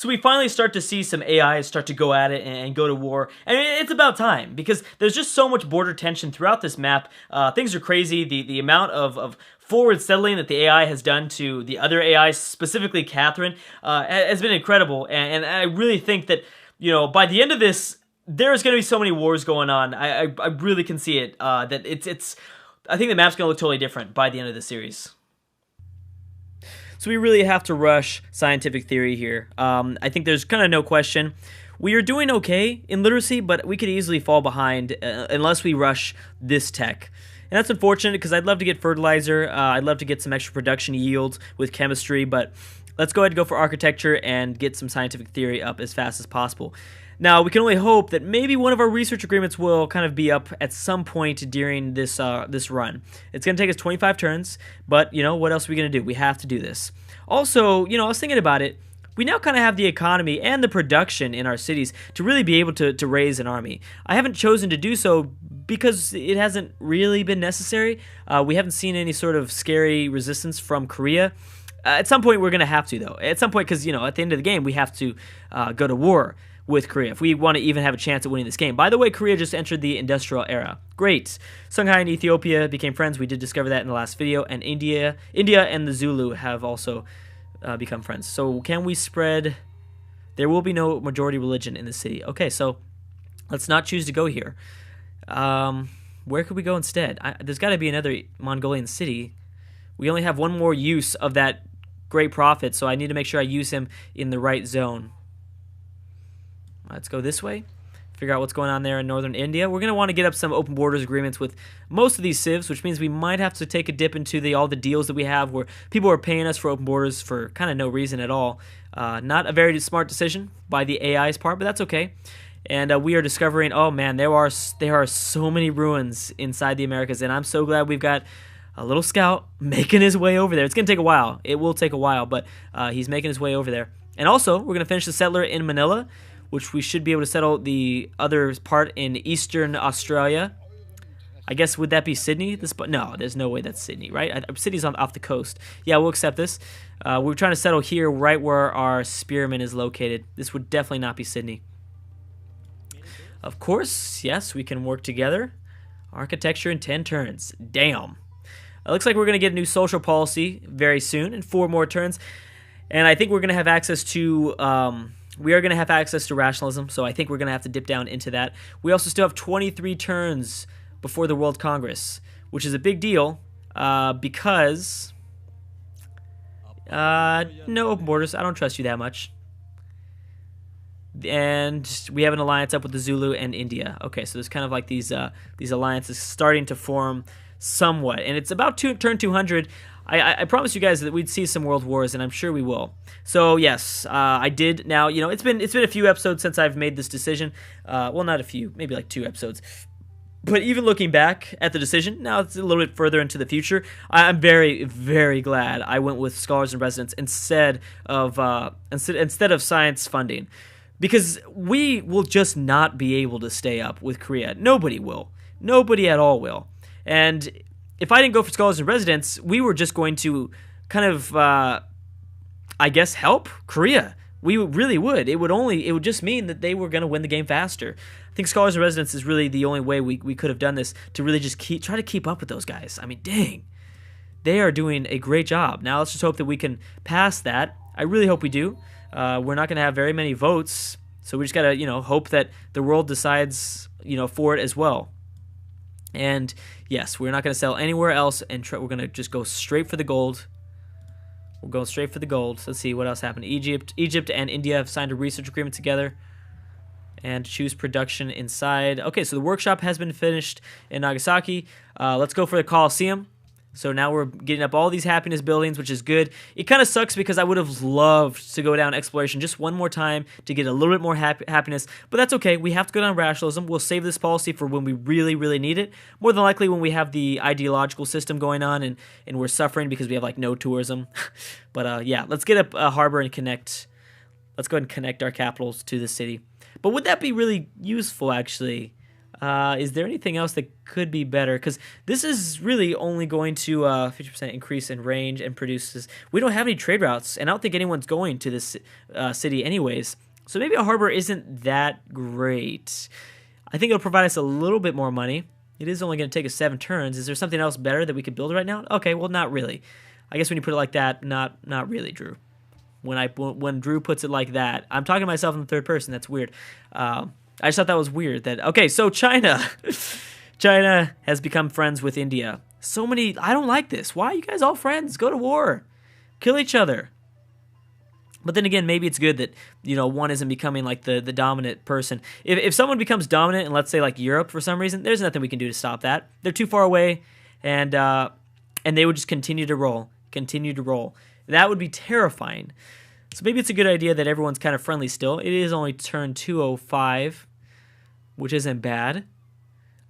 So we finally start to see some AI start to go at it and go to war, and it's about time because there's just so much border tension throughout this map. Things are crazy. The amount of forward settling that the AI has done to the other AI, specifically Catherine, has been incredible, and I really think that, you know, by the end of this, there's going to be so many wars going on. I really can see it. That it's. I think the map's going to look totally different by the end of the series. So we really have to rush scientific theory here. I think there's kind of no question. We are doing okay in literacy, but we could easily fall behind unless we rush this tech. And that's unfortunate because I'd love to get fertilizer. I'd love to get some extra production yields with chemistry, but let's go ahead and go for architecture and get some scientific theory up as fast as possible. Now, we can only hope that maybe one of our research agreements will kind of be up at some point during this this run. It's going to take us 25 turns, but, you know, what else are we going to do? We have to do this. Also, you know, I was thinking about it. We now kind of have the economy and the production in our cities to really be able to raise an army. I haven't chosen to do so because it hasn't really been necessary. We haven't seen any sort of scary resistance from Korea. At some point, we're going to have to, though. At some point, because, you know, at the end of the game, we have to go to war with Korea if we want to even have a chance at winning this game. By the way, Korea just entered the industrial era. Great. Songhai and Ethiopia became friends. We did discover that in the last video. And India and the Zulu have also become friends. So can we spread? There will be no majority religion in the city. Okay, so let's not choose to go here. Where could we go instead? There's got to be another Mongolian city. We only have one more use of that great prophet, so I need to make sure I use him in the right zone. Let's go this way. Figure out what's going on there in northern India. We're going to want to get up some open borders agreements with most of these civs, which means we might have to take a dip into all the deals that we have where people are paying us for open borders for kind of no reason at all. Not a very smart decision by the AI's part, but that's okay. And we are discovering, oh man, there are so many ruins inside the Americas, and I'm so glad we've got a little scout making his way over there. It's going to take a while. It will take a while, but he's making his way over there. And also, we're going to finish the settler in Manila, which we should be able to settle the other part in Eastern Australia. I guess, would that be Sydney? No, there's no way that's Sydney, right? Sydney's off the coast. Yeah, we'll accept this. We're trying to settle here right where our spearman is located. This would definitely not be Sydney. Of course, yes, we can work together. Architecture in 10 turns. Damn. It looks like we're going to get a new social policy very soon in 4 more turns. And I think we're going to have access to... we are going to have access to rationalism, so I think we're going to have to dip down into that. We also still have 23 turns before the World Congress, which is a big deal because... no open borders. I don't trust you that much. And we have an alliance up with the Zulu and India. Okay, so there's kind of like these alliances starting to form somewhat. And it's about turn 200. I promised you guys that we'd see some world wars, and I'm sure we will. So yes, I did. Now, you know, it's been a few episodes since I've made this decision. Well, not a few, maybe like 2 episodes. But even looking back at the decision, now it's a little bit further into the future, I'm very, very glad I went with Scholars in Residence instead of science funding. Because we will just not be able to stay up with Korea. Nobody will. Nobody at all will. And if I didn't go for Scholars in Residence, we were just going to kind of, I guess, help Korea. We really would. It would just mean that they were going to win the game faster. I think Scholars in Residence is really the only way we could have done this to really just try to keep up with those guys. I mean, dang. They are doing a great job. Now let's just hope that we can pass that. I really hope we do. We're not going to have very many votes, so we just got to, you know, hope that the world decides, you know, for it as well. And yes, we're not going to sell anywhere else, and we're going to just go straight for the gold. We're going straight for the gold. Let's see what else happened. Egypt and India have signed a research agreement together. And choose production inside. Okay, so the workshop has been finished in Nagasaki. Let's go for the Colosseum. So now we're getting up all these happiness buildings, which is good. It kind of sucks because I would have loved to go down exploration just one more time to get a little bit more happiness, but that's okay. We have to go down rationalism. We'll save this policy for when we really, really need it. More than likely when we have the ideological system going on and we're suffering because we have like no tourism. But yeah, let's get up a harbor and connect. Let's go ahead and connect our capitals to the city. But would that be really useful, actually? Is there anything else that could be better? Because this is really only going to 50% increase in range and produces. We don't have any trade routes, and I don't think anyone's going to this city anyways. So maybe a harbor isn't that great. I think it'll provide us a little bit more money. It is only going to take us 7 turns. Is there something else better that we could build right now? Okay, well, not really. I guess when you put it like that, not really, Drew. When Drew puts it like that, I'm talking to myself in the third person. That's weird. I just thought that was weird. Okay, so China. China has become friends with India. So many. I don't like this. Why are you guys all friends? Go to war. Kill each other. But then again, maybe it's good that, one isn't becoming like the dominant person. If someone becomes dominant in, let's say, like Europe for some reason, there's nothing we can do to stop that. They're too far away, and they would just continue to roll. That would be terrifying. So maybe it's a good idea that everyone's kind of friendly still. It is only turn 205, which isn't bad.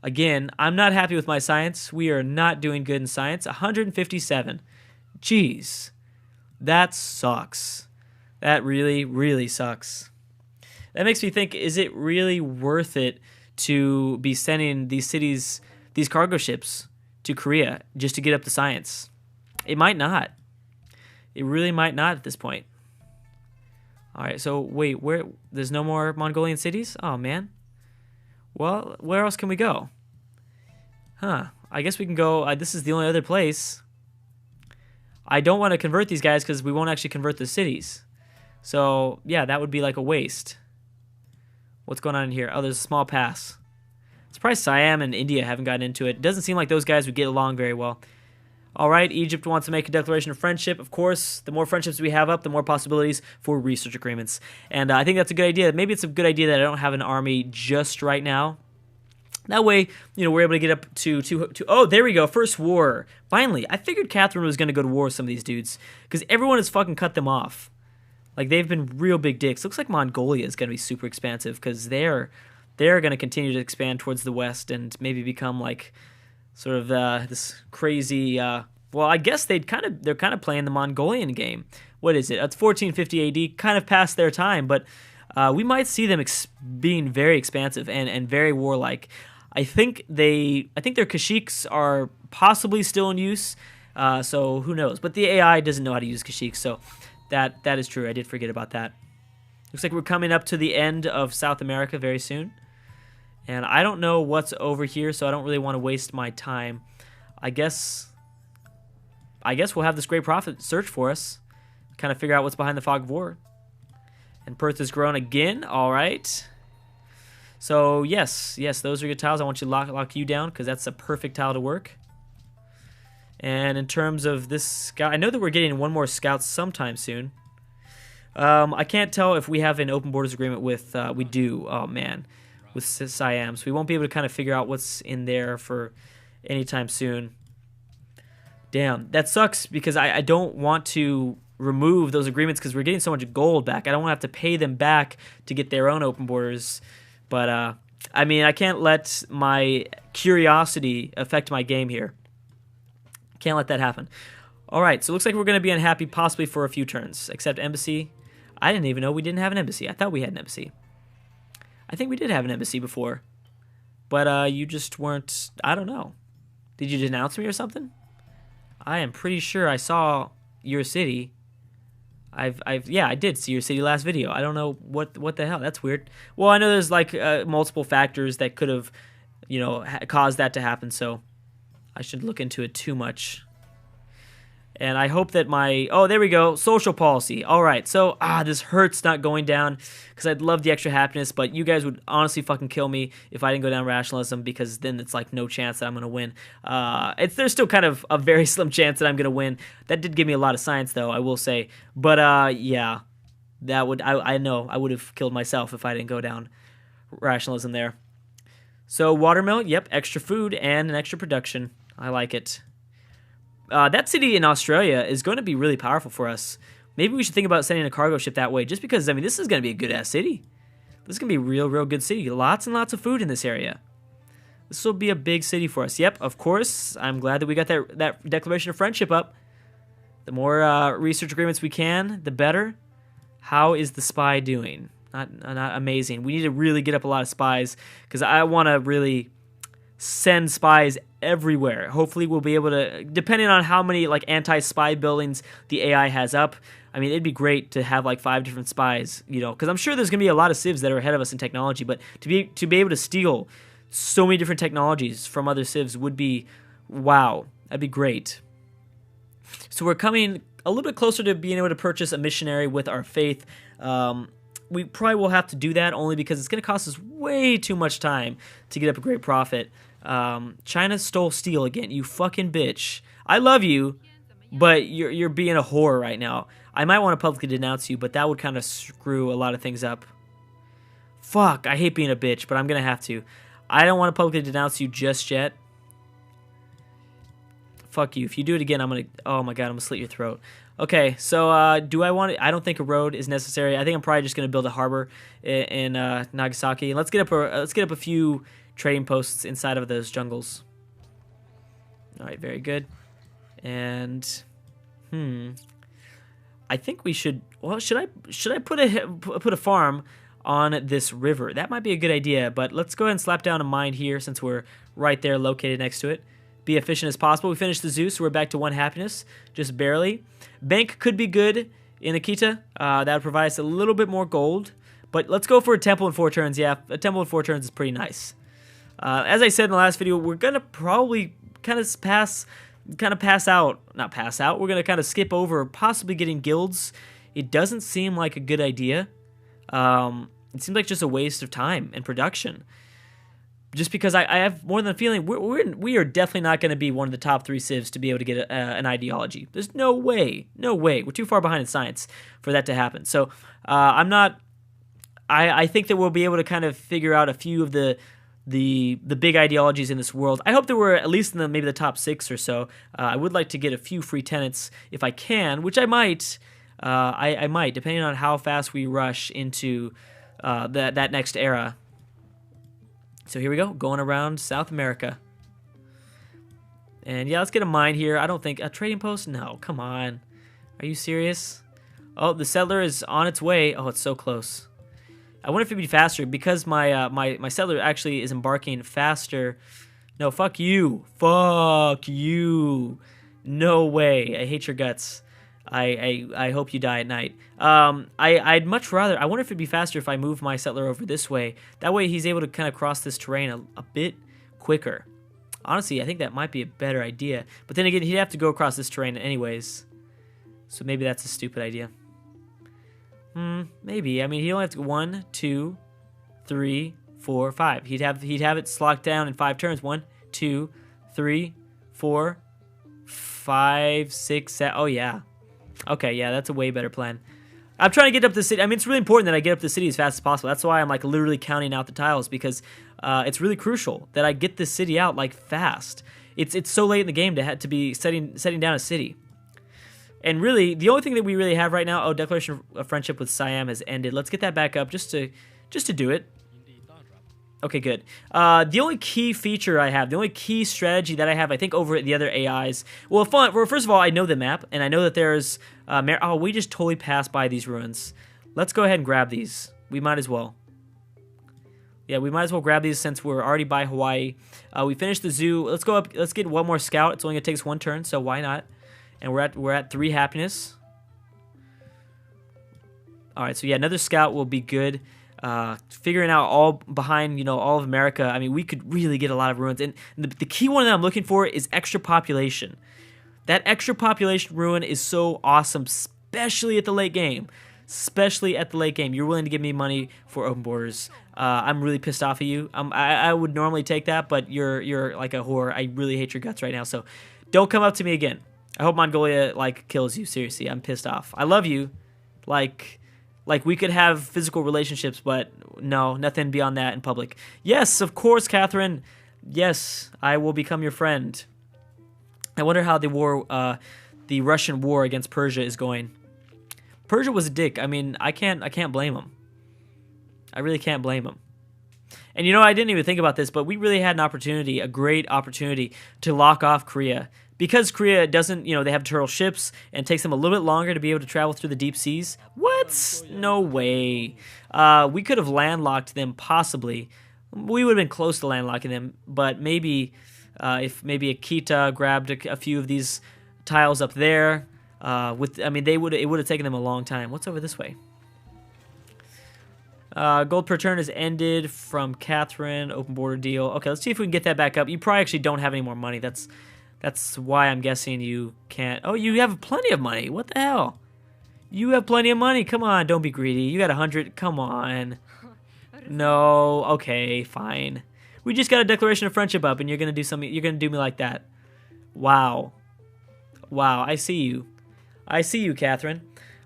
Again, I'm not happy with my science. We are not doing good in science. 157. Jeez. That sucks. That really, really sucks. That makes me think, is it really worth it to be sending these cargo ships to Korea just to get up the science? It might not. It really might not at this point. All right, so wait, there's no more Mongolian cities? Oh, man. Well, where else can we go? I guess we can go, this is the only other place. I don't want to convert these guys because we won't actually convert the cities. So, yeah, that would be like a waste. What's going on in here? Oh, there's a small pass. I'm surprised Siam and India haven't gotten into it. It doesn't seem like those guys would get along very well. All right, Egypt wants to make a declaration of friendship. Of course, the more friendships we have up, the more possibilities for research agreements. And I think that's a good idea. Maybe it's a good idea that I don't have an army just right now. That way, we're able to get up to oh, there we go, first war. Finally, I figured Catherine was going to go to war with some of these dudes because everyone has fucking cut them off. Like, they've been real big dicks. Looks like Mongolia is going to be super expansive because they're going to continue to expand towards the west and maybe become like sort of this crazy. Well, I guess they're kind of playing the Mongolian game. What is it? It's 1450 AD, kind of past their time, but we might see them being very expansive and very warlike. I think their Kashyyyks are possibly still in use, so who knows? But the AI doesn't know how to use Kashyyyks, so. That is true. I did forget about that. Looks like we're coming up to the end of South America very soon. And I don't know what's over here, so I don't really want to waste my time. I guess we'll have this great prophet search for us. Kind of figure out what's behind the fog of war. And Perth has grown again. All right. So, yes, those are good tiles. I want you to lock you down because that's a perfect tile to work. And in terms of this scout, I know that we're getting one more scout sometime soon. I can't tell if we have an open borders agreement with, we do, oh man, with Siam. So we won't be able to kind of figure out what's in there for anytime soon. Damn, that sucks because I don't want to remove those agreements because we're getting so much gold back. I don't want to have to pay them back to get their own open borders. But, I mean, I can't let my curiosity affect my game here. Can't let that happen. All right, so it looks like we're going to be unhappy possibly for a few turns. Except embassy. I didn't even know we didn't have an embassy. I thought we had an embassy. I think we did have an embassy before. But you just weren't... I don't know. Did you denounce me or something? I am pretty sure I saw your city. Yeah, I did see your city last video. I don't know what the hell. That's weird. Well, I know there's like multiple factors that could have, caused that to happen, so... I shouldn't look into it too much. And I hope that oh, there we go, social policy. All right, so, this hurts not going down because I'd love the extra happiness, but you guys would honestly fucking kill me if I didn't go down rationalism because then it's like no chance that I'm going to win. There's still kind of a very slim chance that I'm going to win. That did give me a lot of science, though, I will say. But, yeah, that would, I know I would have killed myself if I didn't go down rationalism there. So, watermill, yep, extra food and an extra production. I like it. That city in Australia is going to be really powerful for us. Maybe we should think about sending a cargo ship that way, just because, I mean, this is going to be a good-ass city. This is going to be a real good city. Lots and lots of food in this area. This will be a big city for us. Yep, of course. I'm glad that we got that declaration of friendship up. The more research agreements we can, the better. How is the spy doing? not amazing. We need to really get up a lot of spies because I want to really send spies everywhere. Hopefully we'll be able to, depending on how many like anti-spy buildings the AI has up. I mean, it'd be great to have like 5 different spies, you know, because I'm sure there's gonna be a lot of civs that are ahead of us in technology. But to be able to steal so many different technologies from other civs would be, wow, that'd be great. So we're coming a little bit closer to being able to purchase a missionary with our faith. We probably will have to do that only because it's going to cost us way too much time to get up a great profit. China stole steel again, you fucking bitch. I love you, but you're being a whore right now. I might want to publicly denounce you, but that would kind of screw a lot of things up. Fuck, I hate being a bitch, but I'm going to have to. I don't want to publicly denounce you just yet. Fuck you. If you do it again, I'm going to... Oh my god, I'm going to slit your throat. Okay, so do I want... I don't think a road is necessary. I think I'm probably just going to build a harbor in Nagasaki. And let's get up a few trading posts inside of those jungles. All right, very good. And... I think we should... Well, should I put a farm on this river? That might be a good idea, but let's go ahead and slap down a mine here since we're right there located next to it. Be efficient as possible. We finished the zoo, so we're back to 1 happiness, just barely. Bank could be good in Akita. That would provide us a little bit more gold, but let's go for a temple in 4 turns. Yeah, a temple in 4 turns is pretty nice. As I said in the last video, we're gonna probably kind of pass out. Not pass out. We're gonna kind of skip over possibly getting guilds. It doesn't seem like a good idea. It seems like just a waste of time and production. Just because I have more than a feeling we are definitely not going to be one of the top 3 civs to be able to get an ideology. There's no way. We're too far behind in science for that to happen. So I think that we'll be able to kind of figure out a few of the big ideologies in this world. I hope that we're at least in maybe the top 6 or so. I would like to get a few free tenants if I can, which I might. I might, depending on how fast we rush into that next era. So here we go, going around South America. And yeah, let's get a mine here. I don't think... A trading post? No, come on. Are you serious? Oh, the settler is on its way. Oh, it's so close. I wonder if it'd be faster because my settler actually is embarking faster. No, fuck you. Fuck you. No way. I hate your guts. I hope you die at night. I'd much rather... I wonder if it'd be faster if I move my settler over this way. That way he's able to kind of cross this terrain a bit quicker. Honestly, I think that might be a better idea. But then again, he'd have to go across this terrain anyways. So maybe that's a stupid idea. Maybe. I mean, he only has to... 1, 2, 3, 4, 5. He'd have it locked down in 5 turns. 1, 2, 3, 4, 5, 6, 7... Oh, yeah. Okay, yeah, that's a way better plan. I'm trying to get up the city. I mean, it's really important that I get up the city as fast as possible. That's why I'm like literally counting out the tiles because it's really crucial that I get this city out like fast. It's so late in the game to be setting down a city. And really, the only thing that we really have right now, Declaration of Friendship with Siam has ended. Let's get that back up just to do it. Okay, good. The only key feature I have, the only key strategy that I have, I think, over the other AIs... Well, first of all, I know the map, and I know that there's... oh, we just totally passed by these ruins. Let's go ahead and grab these. We might as well. Yeah, we might as well grab these since we're already by Hawaii. We finished the zoo. Let's go up. Let's get one more scout. It's only going to take us 1 turn, so why not? And we're at 3 happiness. All right, so yeah, another scout will be good. Figuring out all behind, all of America. I mean, we could really get a lot of ruins. And the key one that I'm looking for is extra population. That extra population ruin is so awesome, especially at the late game. You're willing to give me money for open borders. I'm really pissed off at you. I would normally take that, but you're like a whore. I really hate your guts right now. So don't come up to me again. I hope Mongolia kills you. Seriously, I'm pissed off. I love you. Like we could have physical relationships, but no, nothing beyond that in public. Yes, of course, Catherine. Yes, I will become your friend. I wonder how the Russian war against Persia is going. Persia was a dick. I mean, I can't blame him. I really can't blame him. And I didn't even think about this, but we really had an opportunity, a great opportunity, to lock off Korea. because Korea doesn't, they have turtle ships and it takes them a little bit longer to be able to travel through the deep seas. What? No way. We could have landlocked them possibly. We would have been close to landlocking them, but maybe if maybe Akita grabbed a few of these tiles up there, it would have taken them a long time. What's over this way? Gold per turn has ended from Catherine. Open border deal. Okay, let's see if we can get that back up. You probably actually don't have any more money. That's why I'm guessing you can't. Oh, you have plenty of money. What the hell? You have plenty of money. Come on, don't be greedy. You got 100. Come on. No. Okay, fine. We just got a declaration of friendship up, and you're gonna do something. You're gonna do me like that. Wow. Wow. I see you. I see you, Catherine.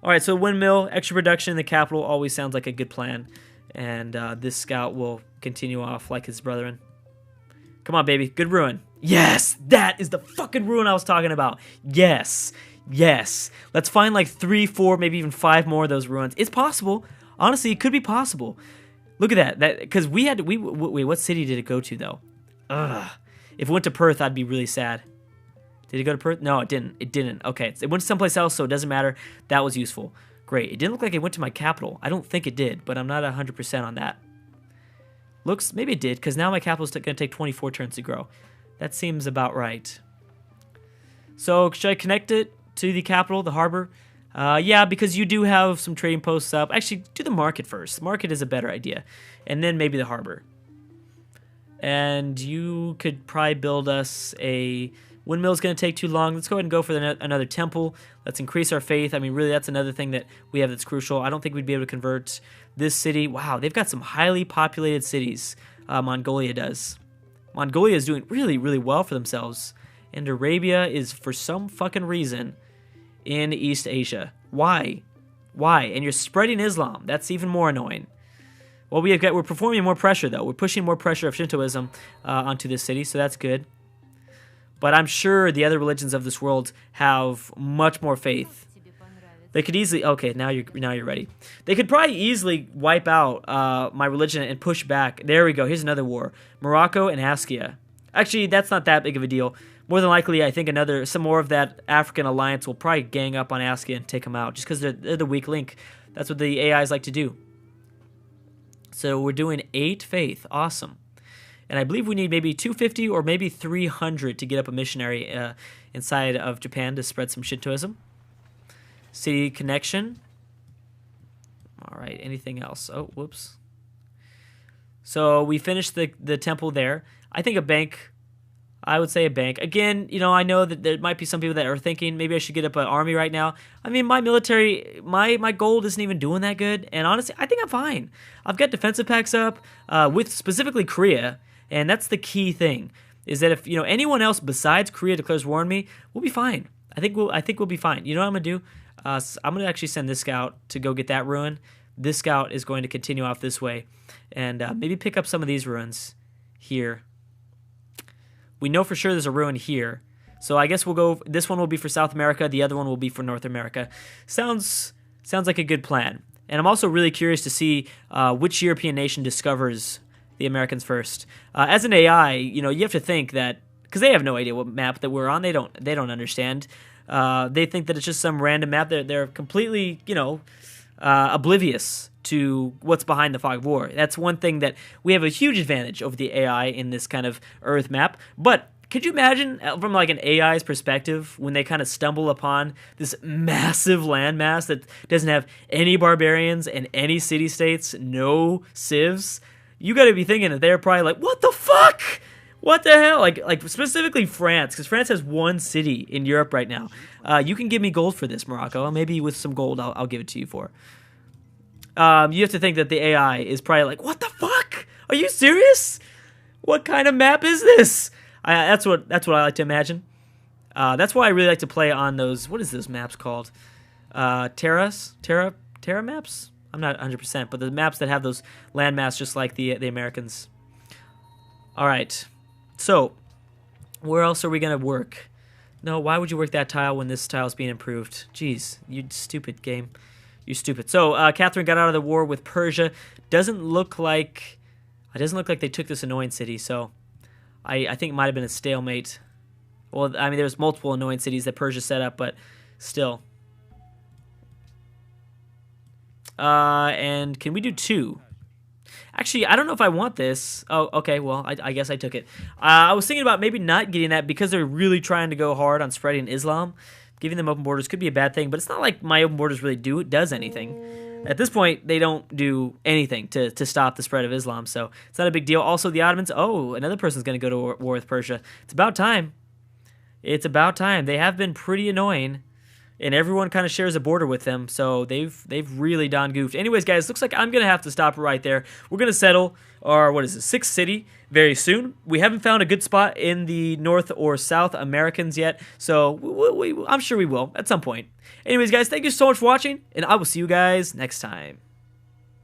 All right, so windmill, extra production in the capital always sounds like a good plan. And this scout will continue off like his brethren. Come on, baby. Good ruin. Yes! That is the fucking ruin I was talking about. Yes. Yes. Let's find like 3, 4, maybe even 5 more of those ruins. It's possible. Honestly, it could be possible. Look at that. Because wait, what city did it go to, though? Ugh. If it went to Perth, I'd be really sad. Did it go to Perth? No, it didn't. It didn't. Okay, it went to someplace else, so it doesn't matter. That was useful. Great. It didn't look like it went to my capital. I don't think it did, but I'm not 100% on that. Looks, maybe it did, because now my capital's going to take 24 turns to grow. That seems about right. So, should I connect it to the capital, the harbor? Yeah, because you do have some trading posts up. Actually, do the market first. The market is a better idea. And then maybe the harbor. And you could probably build us a... Windmill is going to take too long. Let's go ahead and go for another temple. Let's increase our faith. I mean, really, that's another thing that we have that's crucial. I don't think we'd be able to convert this city. Wow, they've got some highly populated cities. Mongolia does. Mongolia is doing really, really well for themselves. And Arabia is, for some fucking reason, in East Asia. Why? Why? And you're spreading Islam. That's even more annoying. Well, we're performing more pressure, though. We're pushing more pressure of Shintoism onto this city, so that's good. But I'm sure the other religions of this world have much more faith. They could easily... Okay, now you're ready. They could probably easily wipe out my religion and push back. There we go. Here's another war. Morocco and Askia. Actually, that's not that big of a deal. More than likely, I think some more of that African alliance will probably gang up on Askia and take them out. Just because they're the weak link. That's what the AIs like to do. So we're doing 8 faith. Awesome. And I believe we need maybe 250 or maybe 300 to get up a missionary inside of Japan to spread some Shintoism. City connection. All right, anything else? Oh, whoops. So we finished the temple there. I think a bank, I would say a bank. Again, I know that there might be some people that are thinking maybe I should get up an army right now. I mean, my military, my gold isn't even doing that good. And honestly, I think I'm fine. I've got defensive packs up with specifically Korea. And that's the key thing, is that if anyone else besides Korea declares war on me, we'll be fine. I think we'll be fine. You know what I'm gonna do? I'm gonna actually send this scout to go get that ruin. This scout is going to continue off this way, and maybe pick up some of these ruins here. We know for sure there's a ruin here, so I guess we'll go. This one will be for South America. The other one will be for North America. Sounds like a good plan. And I'm also really curious to see which European nation discovers the Americans first. As an AI, you have to think that, because they have no idea what map that we're on. They don't understand. They think that it's just some random map. They're completely, oblivious to what's behind the fog of war. That's one thing that we have a huge advantage over the AI in this kind of Earth map. But could you imagine from like an AI's perspective when they kind of stumble upon this massive landmass that doesn't have any barbarians and any city-states, no civs? You got to be thinking that they're probably like, what the fuck? What the hell? Like specifically France, because France has 1 city in Europe right now. You can give me gold for this, Morocco. Maybe with some gold, I'll give it to you for. You have to think that the AI is probably like, what the fuck? Are you serious? What kind of map is this? That's what I like to imagine. That's why I really like to play on those. What is those maps called? Terra maps. I'm not 100%, but the maps that have those landmass just like the Americans. All right. So, where else are we going to work? No, why would you work that tile when this tile is being improved? Jeez, you stupid game. You stupid. So, Catherine got out of the war with Persia. Doesn't look like they took this annoying city, so I think it might have been a stalemate. Well, I mean, there's multiple annoying cities that Persia set up, but still. And can we do 2? Actually, I don't know if I want this. Oh, okay, well, I guess I took it. I was thinking about maybe not getting that because they're really trying to go hard on spreading Islam. Giving them open borders could be a bad thing, but it's not like my open borders really does anything. At this point, they don't do anything to stop the spread of Islam, so it's not a big deal. Also, the Ottomans, oh, another person's going to go to war with Persia. It's about time. It's about time. They have been pretty annoying, and everyone kind of shares a border with them, so they've really done goofed. Anyways, guys, looks like I'm going to have to stop right there. We're going to settle our, 6th city very soon. We haven't found a good spot in the North or South Americans yet, so I'm sure we will at some point. Anyways, guys, thank you so much for watching, and I will see you guys next time.